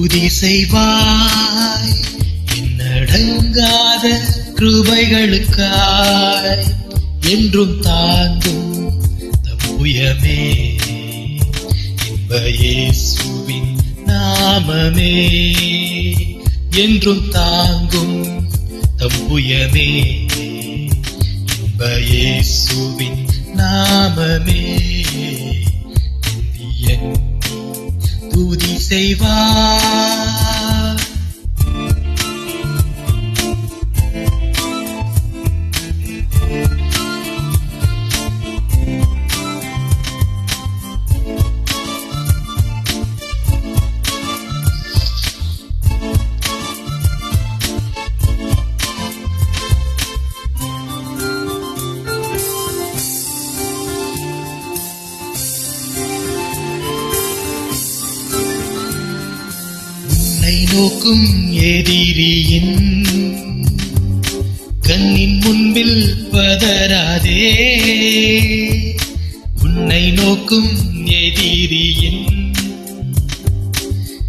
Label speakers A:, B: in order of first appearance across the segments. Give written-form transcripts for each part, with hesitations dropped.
A: துதி செய்வாய் என்னடங்காத கிருபைகளுக்காய் என்றும் தாங்கும் தம்புயமே இன்ப இயேசுவின் நாமமே என்றும் தாங்கும் தம்புயமே இன்ப இயேசுவின் நாமமே துதி செய்வார். நோக்கும் எதிரியின் கண்ணின் முன்பில் பதறாதே. உன்னை நோக்கும் எதிரியின்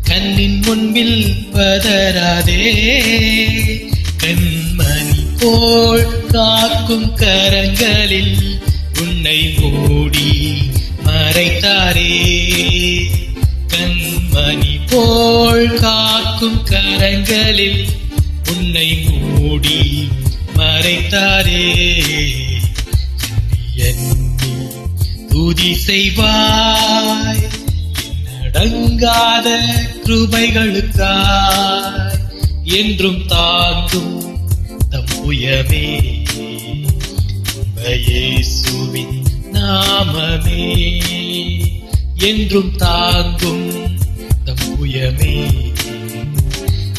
A: கண்ணின் முன்பில் பதறாதே. கண்மணி போல் காக்கும் கரங்களில் உன்னை மூடி மறைத்தாரே. கண்மணி போல் காக்கும் கரங்களில் உன்னை மூடி மறைத்தாரே. எண்ணி துதி செய்வாய் என்னடங்காத கிருபைகளுக்காய் என்றும் தாங்கும் தம்புயமே இயேசுவின் நாமமே என்றும் தாங்கும் தம்புயமே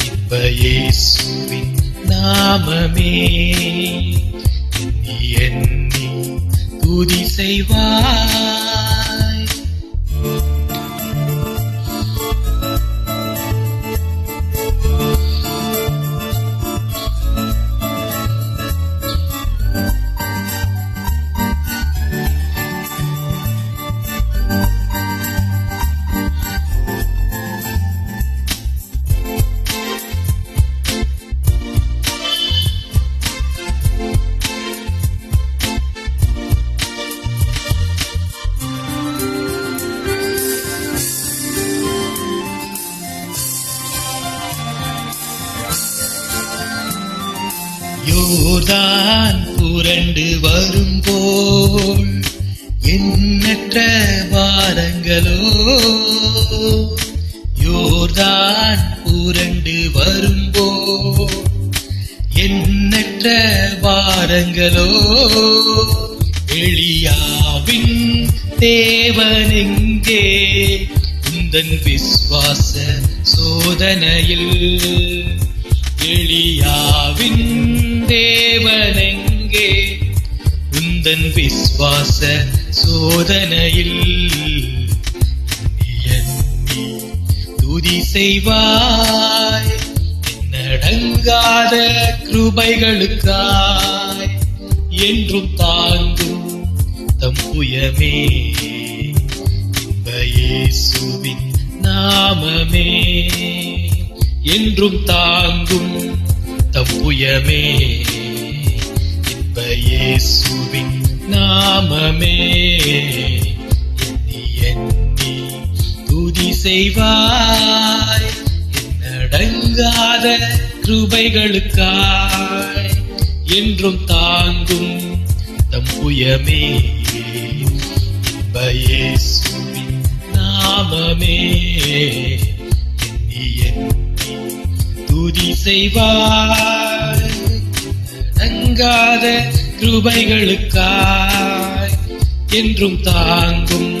A: இன்ப இயேசுவின் நாமமே எண்ணி துதி செய்வாய். யோர்தான் புரண்டு வரும்போல் எண்ணற்ற பாரங்களோ. யோர்தான் புரண்டு வரும்போல் எண்ணற்ற பாரங்களோ. எலியாவின் தேவனெங்கே உந்தன் விசுவாச சோதனையில். எலியாவின் தேவனெங்கே உந்தன் விசுவாச சோதனையில். எண்ணி துதி செய்வாய் என்னடங்காத கிருபைகளுக்காய் என்றும் தாங்கும் தம்புயமே இன்ப இயேசுவின் நாமமே என்றும் தாங்கும் தம்புயமே இன்ப இயேசுவின் நாமமே எண்ணி துதி செய்வாய் என்னடங்காத கிருபைகளுக்காய் என்றும் தாங்கும் தம்புயமே இன்ப இயேசுவின் நாமமே எண்ணி துதி செய்வாய் அடங்காத கிருபைகளுக்காய் என்றும் தாங்கும்